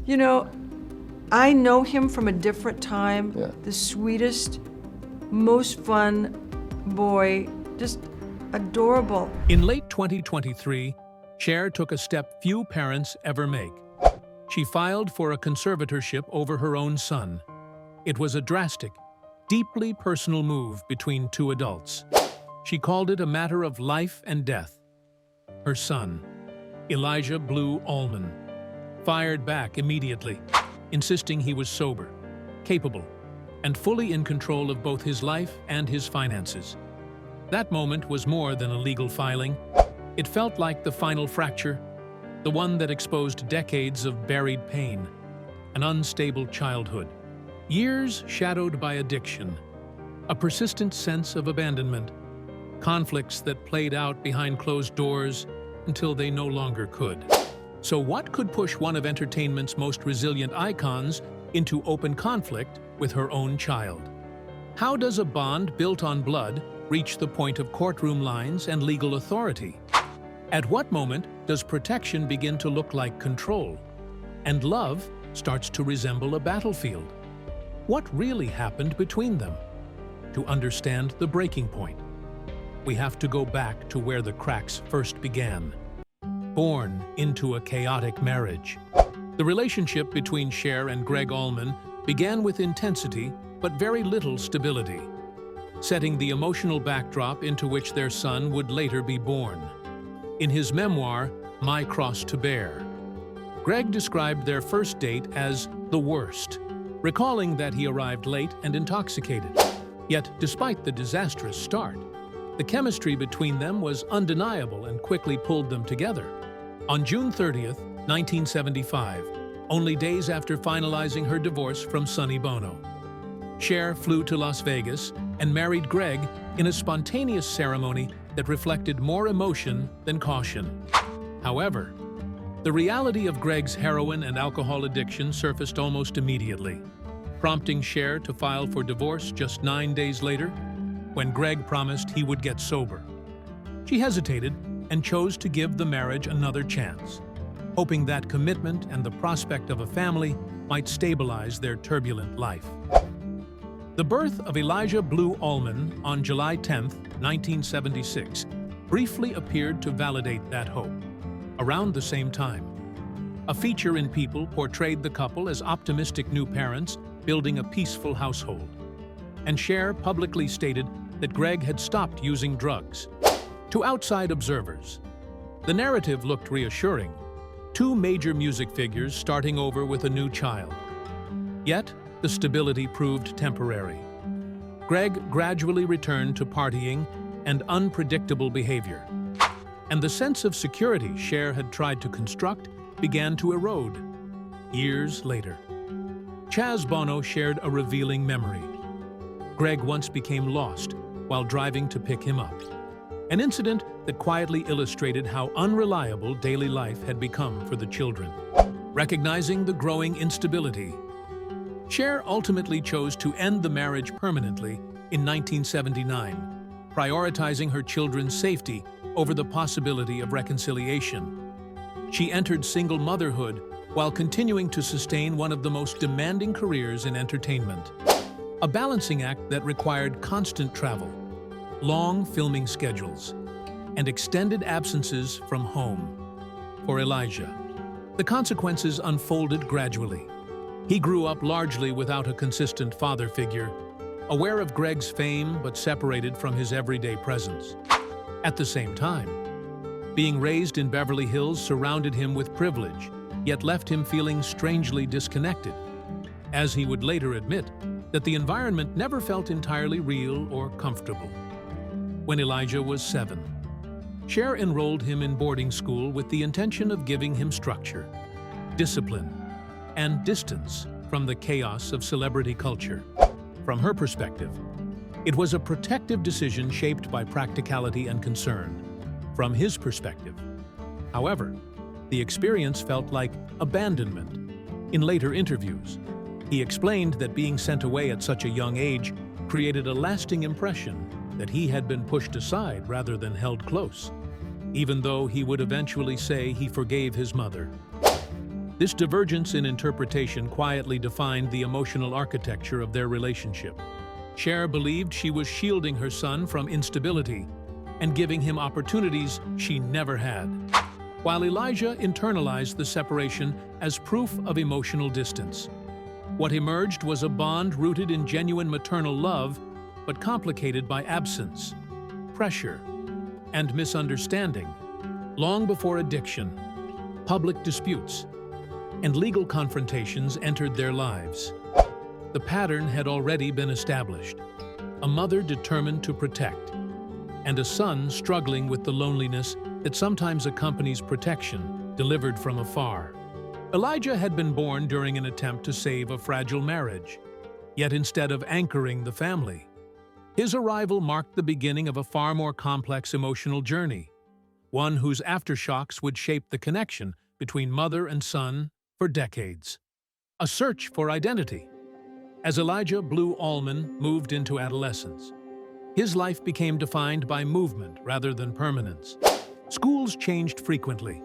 You know, I know him from a different time. Yeah. The sweetest, most fun boy, just adorable. In late 2023, Cher took a step few parents ever make. She filed for a conservatorship over her own son. It was a drastic, deeply personal move between two adults. She called it a matter of life and death. Her son, Elijah Blue Allman, fired back immediately, insisting he was sober, capable, and fully in control of both his life and his finances. That moment was more than a legal filing. It felt like the final fracture, the one that exposed decades of buried pain, an unstable childhood, years shadowed by addiction, a persistent sense of abandonment, conflicts that played out behind closed doors until they no longer could. So what could push one of entertainment's most resilient icons into open conflict with her own child? How does a bond built on blood reach the point of courtroom lines and legal authority? At what moment does protection begin to look like control, and love starts to resemble a battlefield? What really happened between them? To understand the breaking point, we have to go back to where the cracks first began. Born into a chaotic marriage. The relationship between Cher and Greg Allman began with intensity but very little stability, setting the emotional backdrop into which their son would later be born. In his memoir, My Cross to Bear, Greg described their first date as the worst, recalling that he arrived late and intoxicated. Yet, despite the disastrous start, the chemistry between them was undeniable and quickly pulled them together. On June 30th, 1975, only days after finalizing her divorce from Sonny Bono, Cher flew to Las Vegas and married Greg in a spontaneous ceremony that reflected more emotion than caution. However, the reality of Greg's heroin and alcohol addiction surfaced almost immediately, prompting Cher to file for divorce just 9 days later, when Greg promised he would get sober. She hesitated and chose to give the marriage another chance, hoping that commitment and the prospect of a family might stabilize their turbulent life. The birth of Elijah Blue Allman on July 10, 1976, briefly appeared to validate that hope. Around the same time, a feature in People portrayed the couple as optimistic new parents building a peaceful household, and Cher publicly stated that Greg had stopped using drugs. To outside observers, the narrative looked reassuring, two major music figures starting over with a new child. Yet, the stability proved temporary. Greg gradually returned to partying and unpredictable behavior, and the sense of security Cher had tried to construct began to erode. Years later, Chaz Bono shared a revealing memory. Greg once became lost while driving to pick him up, an incident that quietly illustrated how unreliable daily life had become for the children. Recognizing the growing instability, Cher ultimately chose to end the marriage permanently in 1979, prioritizing her children's safety over the possibility of reconciliation. She entered single motherhood while continuing to sustain one of the most demanding careers in entertainment, a balancing act that required constant travel, long filming schedules, and extended absences from home. For Elijah, the consequences unfolded gradually. He grew up largely without a consistent father figure, aware of Greg's fame but separated from his everyday presence. At the same time, being raised in Beverly Hills surrounded him with privilege, yet left him feeling strangely disconnected, as he would later admit that the environment never felt entirely real or comfortable. When Elijah was 7, Cher enrolled him in boarding school with the intention of giving him structure, discipline, and distance from the chaos of celebrity culture. From her perspective, it was a protective decision shaped by practicality and concern. From his perspective, however, the experience felt like abandonment. In later interviews, he explained that being sent away at such a young age created a lasting impression that he had been pushed aside rather than held close, even though he would eventually say he forgave his mother. This divergence in interpretation quietly defined the emotional architecture of their relationship. Cher believed she was shielding her son from instability and giving him opportunities she never had, while Elijah internalized the separation as proof of emotional distance. What emerged was a bond rooted in genuine maternal love, but complicated by absence, pressure, and misunderstanding. Long before addiction, public disputes, and legal confrontations entered their lives, the pattern had already been established. A mother determined to protect, and a son struggling with the loneliness that sometimes accompanies protection delivered from afar. Elijah had been born during an attempt to save a fragile marriage, yet instead of anchoring the family, his arrival marked the beginning of a far more complex emotional journey, one whose aftershocks would shape the connection between mother and son for decades. A search for identity. As Elijah Blue Allman moved into adolescence, his life became defined by movement rather than permanence. Schools changed frequently,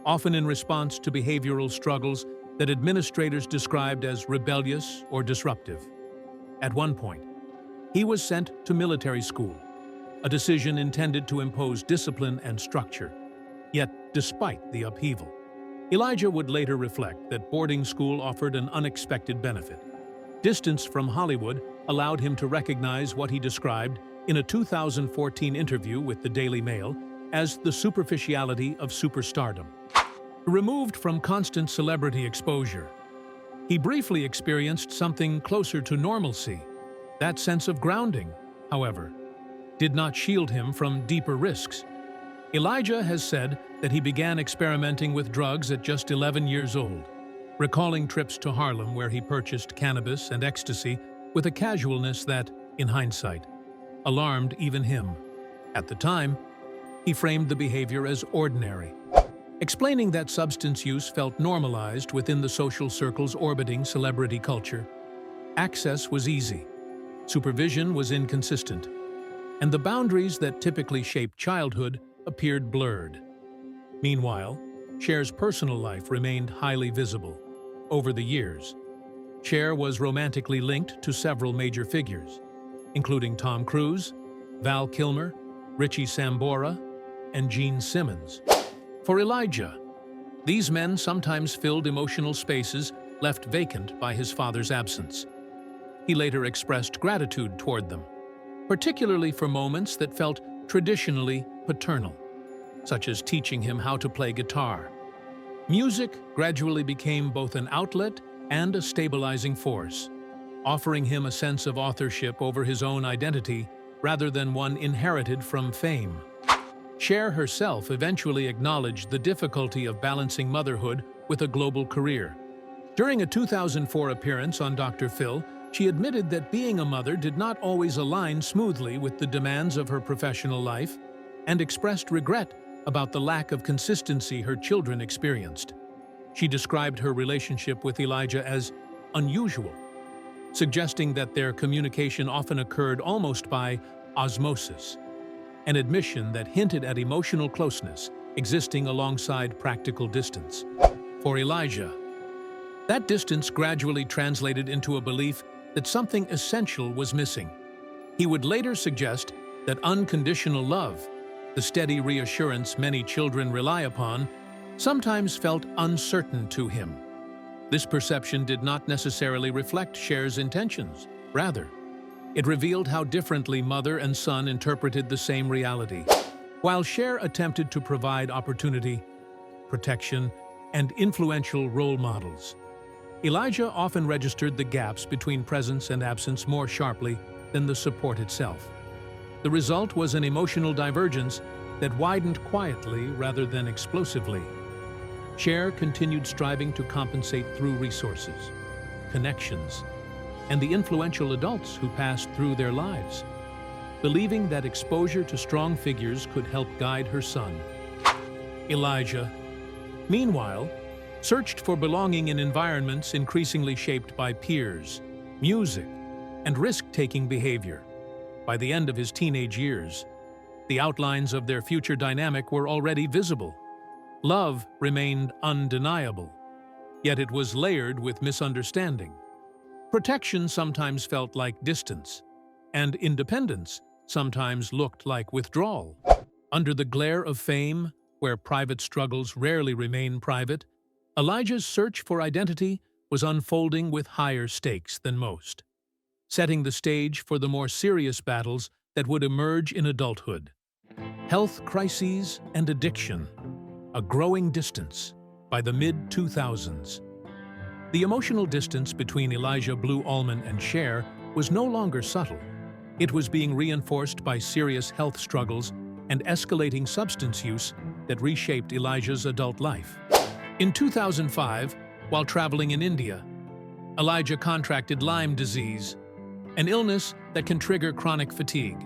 often in response to behavioral struggles that administrators described as rebellious or disruptive. At one point, he was sent to military school, a decision intended to impose discipline and structure. Yet, despite the upheaval, Elijah would later reflect that boarding school offered an unexpected benefit. Distance from Hollywood allowed him to recognize what he described in a 2014 interview with the Daily Mail as the superficiality of superstardom. Removed from constant celebrity exposure, he briefly experienced something closer to normalcy. That sense of grounding, however, did not shield him from deeper risks. Elijah has said that he began experimenting with drugs at just 11 years old, recalling trips to Harlem where he purchased cannabis and ecstasy with a casualness that, in hindsight, alarmed even him. At the time, he framed the behavior as ordinary, explaining that substance use felt normalized within the social circles orbiting celebrity culture. Access was easy, supervision was inconsistent, and the boundaries that typically shape childhood appeared blurred. Meanwhile, Cher's personal life remained highly visible. Over the years, Cher was romantically linked to several major figures, including Tom Cruise, Val Kilmer, Richie Sambora, and Gene Simmons. For Elijah, these men sometimes filled emotional spaces left vacant by his father's absence. He later expressed gratitude toward them, particularly for moments that felt traditionally paternal, such as teaching him how to play guitar. Music gradually became both an outlet and a stabilizing force, offering him a sense of authorship over his own identity rather than one inherited from fame. Cher herself eventually acknowledged the difficulty of balancing motherhood with a global career. During a 2004 appearance on Dr. Phil, she admitted that being a mother did not always align smoothly with the demands of her professional life and expressed regret about the lack of consistency her children experienced. She described her relationship with Elijah as unusual, suggesting that their communication often occurred almost by osmosis, an admission that hinted at emotional closeness existing alongside practical distance. For Elijah, that distance gradually translated into a belief that something essential was missing. He would later suggest that unconditional love, the steady reassurance many children rely upon, sometimes felt uncertain to him. This perception did not necessarily reflect Cher's intentions. Rather, it revealed how differently mother and son interpreted the same reality. While Cher attempted to provide opportunity, protection, and influential role models, Elijah often registered the gaps between presence and absence more sharply than the support itself. The result was an emotional divergence that widened quietly rather than explosively. Cher continued striving to compensate through resources, connections, and the influential adults who passed through their lives, believing that exposure to strong figures could help guide her son. Elijah, meanwhile, searched for belonging in environments increasingly shaped by peers, music, and risk-taking behavior. By the end of his teenage years, the outlines of their future dynamic were already visible. Love remained undeniable, yet it was layered with misunderstanding. Protection sometimes felt like distance, and independence sometimes looked like withdrawal. Under the glare of fame, where private struggles rarely remain private, Elijah's search for identity was unfolding with higher stakes than most, setting the stage for the more serious battles that would emerge in adulthood. Health crises and addiction, a growing distance by the mid-2000s. The emotional distance between Elijah Blue Allman and Cher was no longer subtle. It was being reinforced by serious health struggles and escalating substance use that reshaped Elijah's adult life. In 2005, while traveling in India, Elijah contracted Lyme disease, an illness that can trigger chronic fatigue,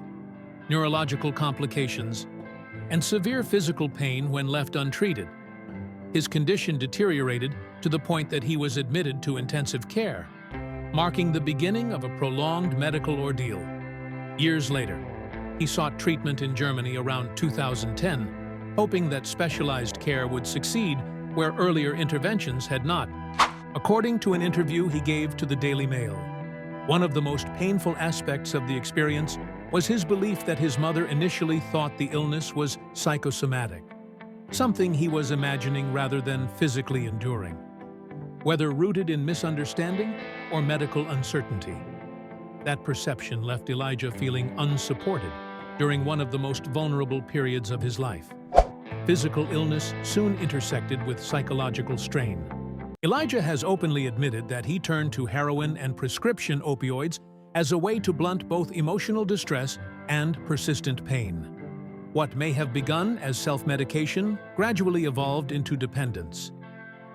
neurological complications, and severe physical pain when left untreated. His condition deteriorated to the point that he was admitted to intensive care, marking the beginning of a prolonged medical ordeal. Years later, he sought treatment in Germany around 2010, hoping that specialized care would succeed where earlier interventions had not. According to an interview he gave to the Daily Mail, one of the most painful aspects of the experience was his belief that his mother initially thought the illness was psychosomatic, something he was imagining rather than physically enduring. Whether rooted in misunderstanding or medical uncertainty, that perception left Elijah feeling unsupported during one of the most vulnerable periods of his life. Physical illness soon intersected with psychological strain. Elijah has openly admitted that he turned to heroin and prescription opioids as a way to blunt both emotional distress and persistent pain. What may have begun as self-medication gradually evolved into dependence.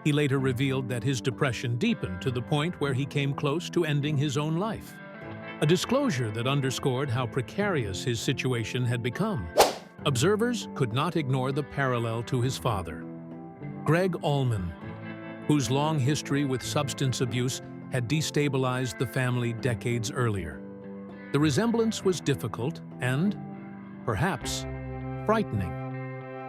He later revealed that his depression deepened to the point where he came close to ending his own life, a disclosure that underscored how precarious his situation had become. Observers could not ignore the parallel to his father, Greg Allman, whose long history with substance abuse had destabilized the family decades earlier. The resemblance was difficult and, perhaps, frightening,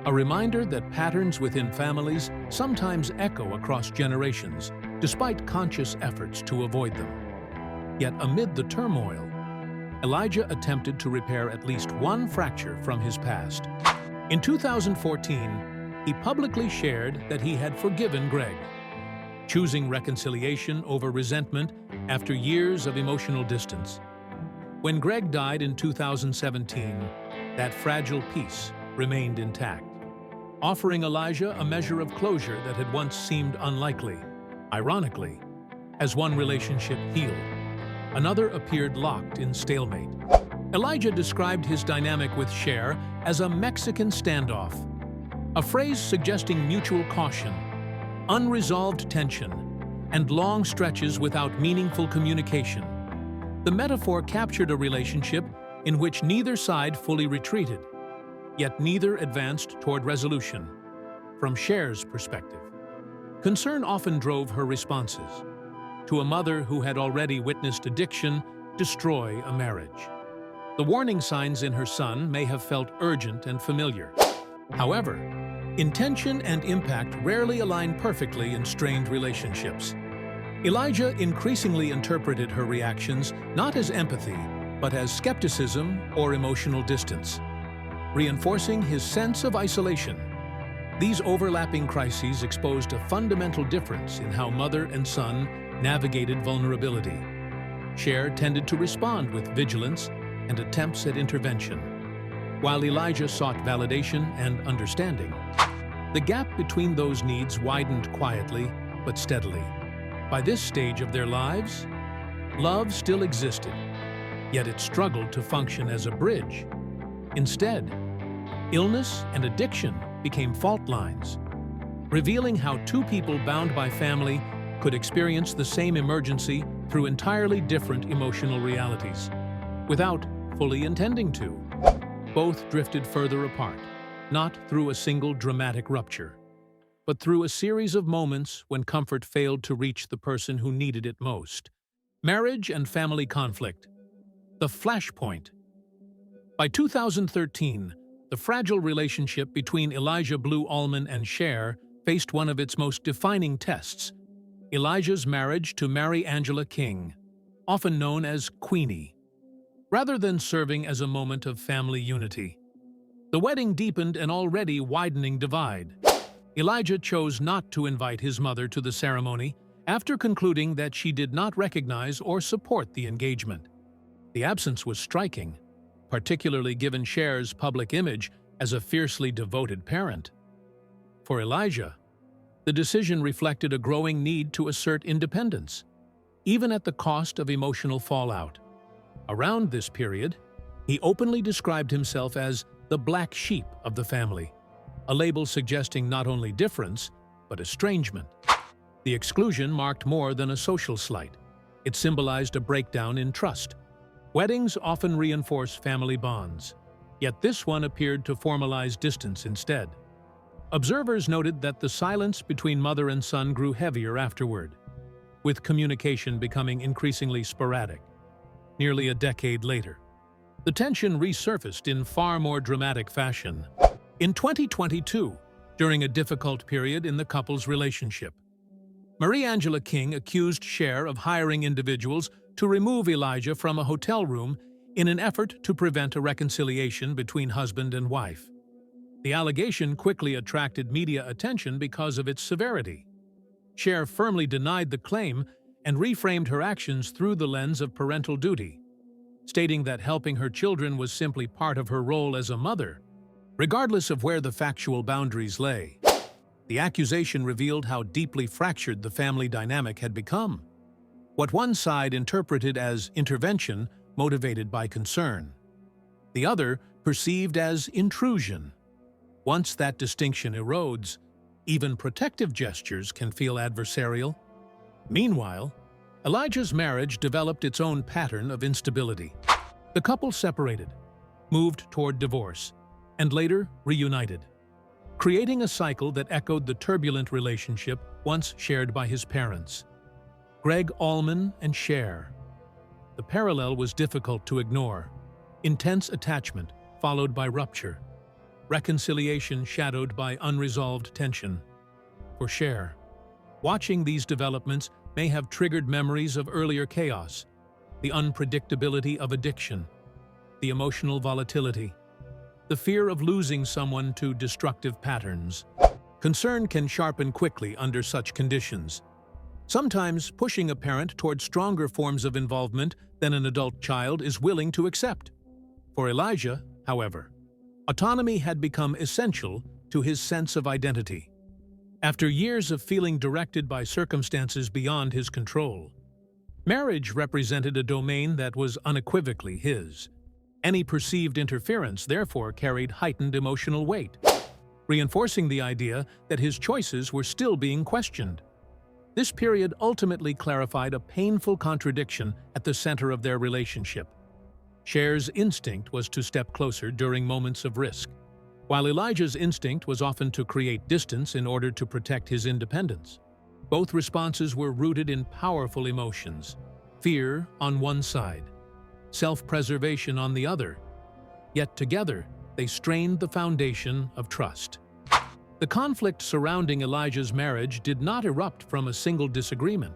a reminder that patterns within families sometimes echo across generations, despite conscious efforts to avoid them. Yet amid the turmoil, Elijah attempted to repair at least one fracture from his past. In 2014, he publicly shared that he had forgiven Greg, choosing reconciliation over resentment after years of emotional distance. When Greg died in 2017, that fragile peace remained intact, offering Elijah a measure of closure that had once seemed unlikely. Ironically, as one relationship healed, another appeared locked in stalemate. Elijah described his dynamic with Cher as a Mexican standoff, a phrase suggesting mutual caution, unresolved tension, and long stretches without meaningful communication. The metaphor captured a relationship in which neither side fully retreated, yet neither advanced toward resolution. From Cher's perspective, concern often drove her responses. To a mother who had already witnessed addiction destroy a marriage, the warning signs in her son may have felt urgent and familiar. However, intention and impact rarely align perfectly in strained relationships. Elijah increasingly interpreted her reactions not as empathy, but as skepticism or emotional distance, reinforcing his sense of isolation. These overlapping crises exposed a fundamental difference in how mother and son navigated vulnerability. Cher tended to respond with vigilance and attempts at intervention, while Elijah sought validation and understanding. The gap between those needs widened quietly but steadily. By this stage of their lives, love still existed, yet it struggled to function as a bridge. Instead, illness and addiction became fault lines, revealing how two people bound by family could experience the same emergency through entirely different emotional realities, without fully intending to. Both drifted further apart, not through a single dramatic rupture, but through a series of moments when comfort failed to reach the person who needed it most. Marriage and family conflict. The flashpoint. By 2013, the fragile relationship between Elijah Blue Allman and Cher faced one of its most defining tests, Elijah's marriage to Mary Angela King, often known as Queenie, rather than serving as a moment of family unity. The wedding deepened an already widening divide. Elijah chose not to invite his mother to the ceremony after concluding that she did not recognize or support the engagement. The absence was striking, particularly given Cher's public image as a fiercely devoted parent. For Elijah, the decision reflected a growing need to assert independence, even at the cost of emotional fallout. Around this period, he openly described himself as the black sheep of the family, a label suggesting not only difference, but estrangement. The exclusion marked more than a social slight. It symbolized a breakdown in trust. Weddings often reinforce family bonds, yet this one appeared to formalize distance instead. Observers noted that the silence between mother and son grew heavier afterward, with communication becoming increasingly sporadic. Nearly a decade later, the tension resurfaced in far more dramatic fashion. In 2022, during a difficult period in the couple's relationship, Mary Angela King accused Cher of hiring individuals to remove Elijah from a hotel room in an effort to prevent a reconciliation between husband and wife. The allegation quickly attracted media attention because of its severity. Cher firmly denied the claim and reframed her actions through the lens of parental duty, stating that helping her children was simply part of her role as a mother, regardless of where the factual boundaries lay. The accusation revealed how deeply fractured the family dynamic had become. What one side interpreted as intervention motivated by concern, the other perceived as intrusion. Once that distinction erodes, even protective gestures can feel adversarial. Meanwhile, Elijah's marriage developed its own pattern of instability. The couple separated, moved toward divorce, and later reunited, creating a cycle that echoed the turbulent relationship once shared by his parents. Blue Allman and Cher. The parallel was difficult to ignore. Intense attachment, followed by rupture. Reconciliation shadowed by unresolved tension. For Cher, watching these developments may have triggered memories of earlier chaos, the unpredictability of addiction, the emotional volatility, the fear of losing someone to destructive patterns. Concern can sharpen quickly under such conditions, sometimes pushing a parent toward stronger forms of involvement than an adult child is willing to accept. For Elijah, however, autonomy had become essential to his sense of identity. After years of feeling directed by circumstances beyond his control, marriage represented a domain that was unequivocally his. Any perceived interference, therefore, carried heightened emotional weight, reinforcing the idea that his choices were still being questioned. This period ultimately clarified a painful contradiction at the center of their relationship. Cher's instinct was to step closer during moments of risk, while Elijah's instinct was often to create distance in order to protect his independence. Both responses were rooted in powerful emotions: fear on one side, self-preservation on the other. Yet together, they strained the foundation of trust. The conflict surrounding Elijah's marriage did not erupt from a single disagreement.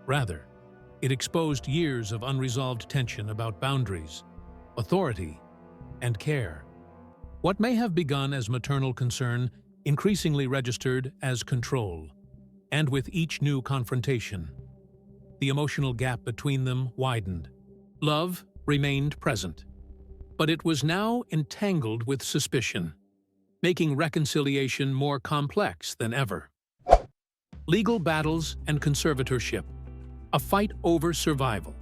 Rather, it exposed years of unresolved tension about boundaries, authority, and care. What may have begun as maternal concern increasingly registered as control, and with each new confrontation, the emotional gap between them widened. Love remained present, but it was now entangled with suspicion, making reconciliation more complex than ever. Legal battles and conservatorship, a fight over survival.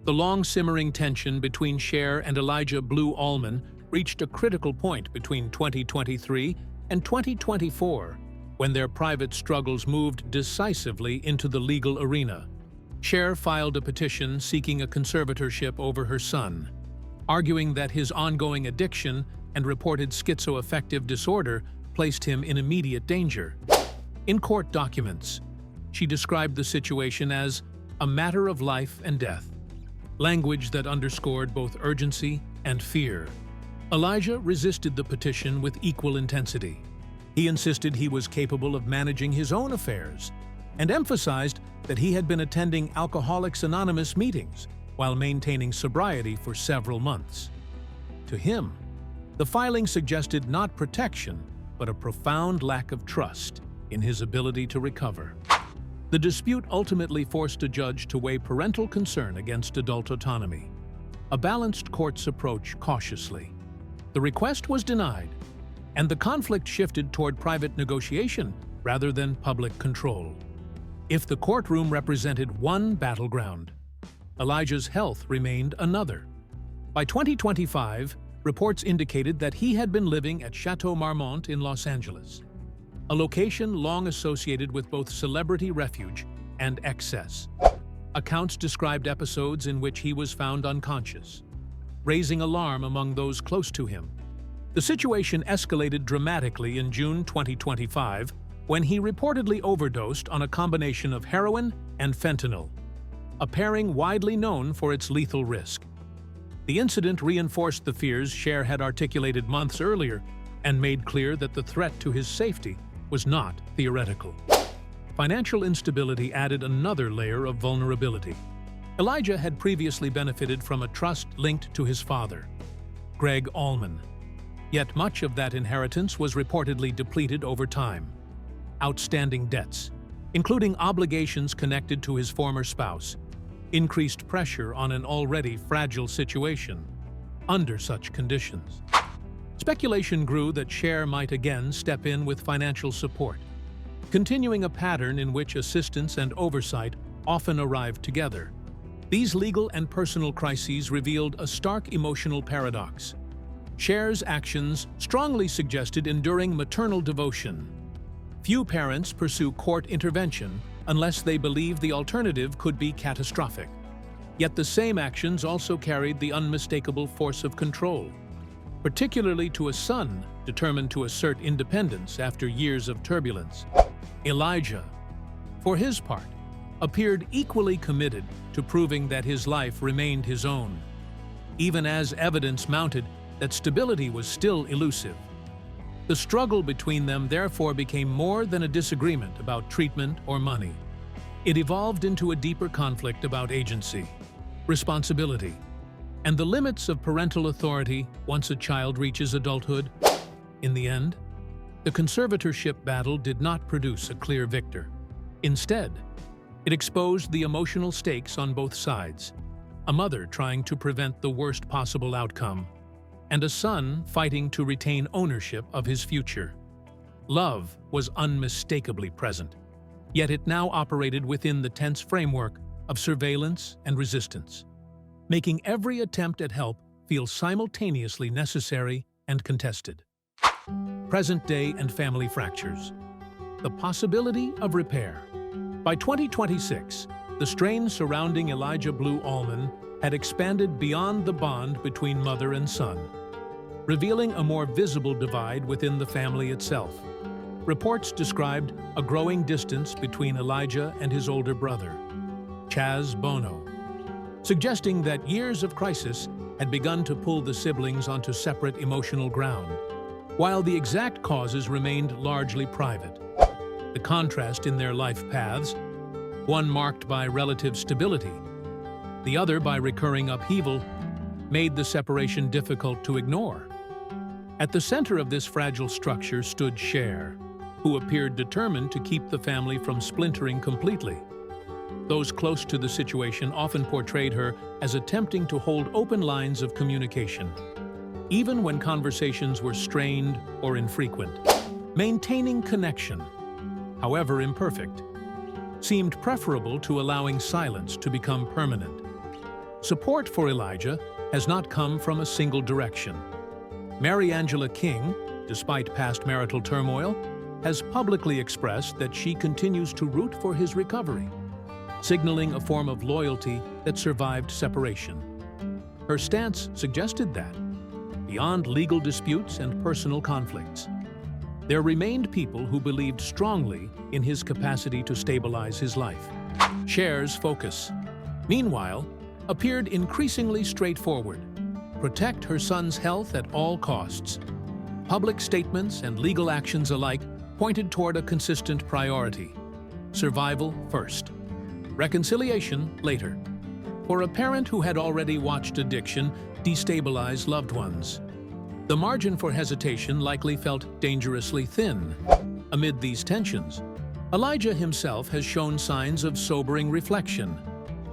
The long-simmering tension between Cher and Elijah Blue Allman reached a critical point between 2023 and 2024, when their private struggles moved decisively into the legal arena. Cher filed a petition seeking a conservatorship over her son, arguing that his ongoing addiction and reported schizoaffective disorder placed him in immediate danger. In court documents, she described the situation as a matter of life and death, language that underscored both urgency and fear. Elijah resisted the petition with equal intensity. He insisted he was capable of managing his own affairs and emphasized that he had been attending Alcoholics Anonymous meetings while maintaining sobriety for several months. To him, the filing suggested not protection, but a profound lack of trust in his ability to recover. The dispute ultimately forced a judge to weigh parental concern against adult autonomy, a balanced court's approach cautiously. The request was denied, and the conflict shifted toward private negotiation rather than public control. If the courtroom represented one battleground, Elijah's health remained another. By 2025, reports indicated that he had been living at Chateau Marmont in Los Angeles, a location long associated with both celebrity refuge and excess. Accounts described episodes in which he was found unconscious, raising alarm among those close to him. The situation escalated dramatically in June 2025 when he reportedly overdosed on a combination of heroin and fentanyl, a pairing widely known for its lethal risk. The incident reinforced the fears Cher had articulated months earlier and made clear that the threat to his safety was not theoretical. Financial instability added another layer of vulnerability. Elijah had previously benefited from a trust linked to his father, Blue Allman. Yet much of that inheritance was reportedly depleted over time. Outstanding debts, including obligations connected to his former spouse, increased pressure on an already fragile situation. Under such conditions, speculation grew that Cher might again step in with financial support, continuing a pattern in which assistance and oversight often arrived together. These legal and personal crises revealed a stark emotional paradox. Cher's actions strongly suggested enduring maternal devotion. Few parents pursue court intervention unless they believe the alternative could be catastrophic. Yet the same actions also carried the unmistakable force of control, particularly to a son determined to assert independence after years of turbulence. Elijah, for his part, appeared equally committed to proving that his life remained his own, even as evidence mounted that stability was still elusive. The struggle between them therefore became more than a disagreement about treatment or money. It evolved into a deeper conflict about agency, responsibility, and the limits of parental authority once a child reaches adulthood. In the end, the conservatorship battle did not produce a clear victor. Instead, it exposed the emotional stakes on both sides, a mother trying to prevent the worst possible outcome, and a son fighting to retain ownership of his future. Love was unmistakably present, yet it now operated within the tense framework of surveillance and resistance, making every attempt at help feel simultaneously necessary and contested. Present-day and family fractures. The possibility of repair. By 2026, the strain surrounding Elijah Blue Allman had expanded beyond the bond between mother and son, revealing a more visible divide within the family itself. Reports described a growing distance between Elijah and his older brother, Chaz Bono, suggesting that years of crisis had begun to pull the siblings onto separate emotional ground, while the exact causes remained largely private. The contrast in their life paths, one marked by relative stability, the other by recurring upheaval, made the separation difficult to ignore. At the center of this fragile structure stood Cher, who appeared determined to keep the family from splintering completely. Those close to the situation often portrayed her as attempting to hold open lines of communication, even when conversations were strained or infrequent. Maintaining connection, however imperfect, seemed preferable to allowing silence to become permanent. Support for Elijah has not come from a single direction. Mary Angela King, despite past marital turmoil, has publicly expressed that she continues to root for his recovery, signaling a form of loyalty that survived separation. Her stance suggested that, beyond legal disputes and personal conflicts, there remained people who believed strongly in his capacity to stabilize his life. Cher's focus, meanwhile, appeared increasingly straightforward: protect her son's health at all costs. Public statements and legal actions alike pointed toward a consistent priority: survival first, reconciliation later. For a parent who had already watched addiction destabilize loved ones, the margin for hesitation likely felt dangerously thin. Amid these tensions, Elijah himself has shown signs of sobering reflection.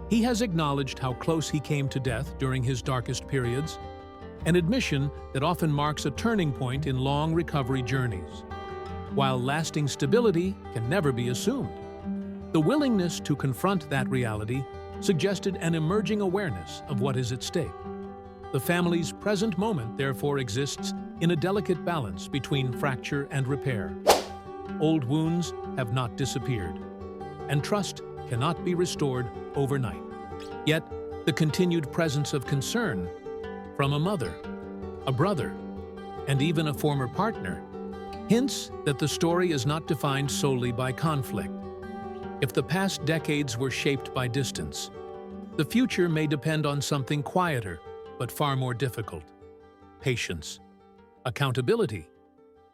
He has acknowledged how close he came to death during his darkest periods, an admission that often marks a turning point in long recovery journeys. While lasting stability can never be assumed, the willingness to confront that reality suggested an emerging awareness of what is at stake. The family's present moment therefore exists in a delicate balance between fracture and repair. Old wounds have not disappeared, and trust cannot be restored overnight. Yet, the continued presence of concern from a mother, a brother, and even a former partner hints that the story is not defined solely by conflict. If the past decades were shaped by distance, the future may depend on something quieter but far more difficult: patience, accountability,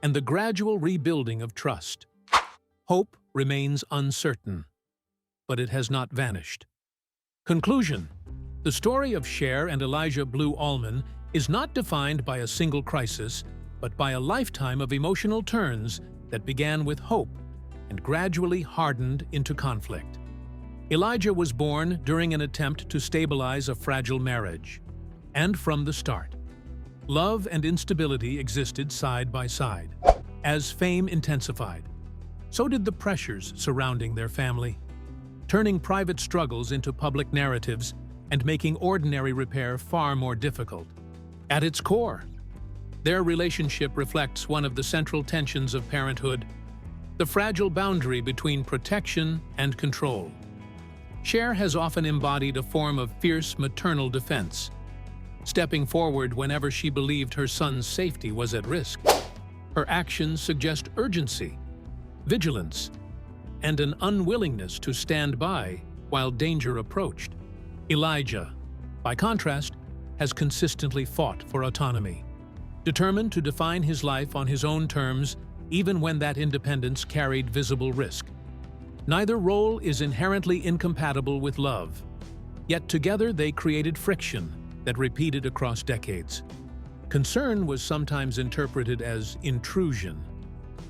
and the gradual rebuilding of trust. Hope remains uncertain, but it has not vanished. Conclusion: the story of Cher and Elijah Blue Allman is not defined by a single crisis, but by a lifetime of emotional turns that began with hope and gradually hardened into conflict. Elijah was born during an attempt to stabilize a fragile marriage, and from the start, love and instability existed side by side. As fame intensified, so did the pressures surrounding their family, turning private struggles into public narratives and making ordinary repair far more difficult. At its core, their relationship reflects one of the central tensions of parenthood: the fragile boundary between protection and control. Cher has often embodied a form of fierce maternal defense, stepping forward whenever she believed her son's safety was at risk. Her actions suggest urgency, vigilance, and an unwillingness to stand by while danger approached. Elijah, by contrast, has consistently fought for autonomy, determined to define his life on his own terms even when that independence carried visible risk. Neither role is inherently incompatible with love, yet together they created friction that repeated across decades. Concern was sometimes interpreted as intrusion,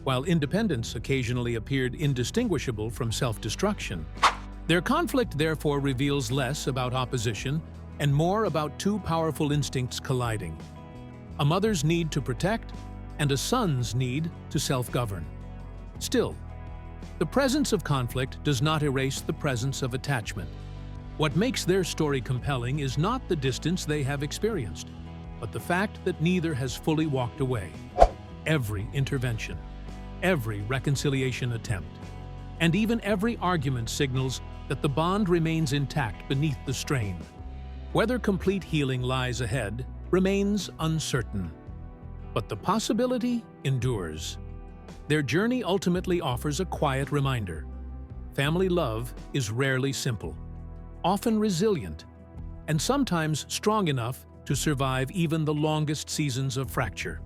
while independence occasionally appeared indistinguishable from self-destruction. Their conflict therefore reveals less about opposition and more about two powerful instincts colliding: a mother's need to protect and a son's need to self-govern. Still, the presence of conflict does not erase the presence of attachment. What makes their story compelling is not the distance they have experienced, but the fact that neither has fully walked away. Every intervention, every reconciliation attempt, and even every argument signals that the bond remains intact beneath the strain. Whether complete healing lies ahead remains uncertain, but the possibility endures. Their journey ultimately offers a quiet reminder: family love is rarely simple, often resilient, and sometimes strong enough to survive even the longest seasons of fracture.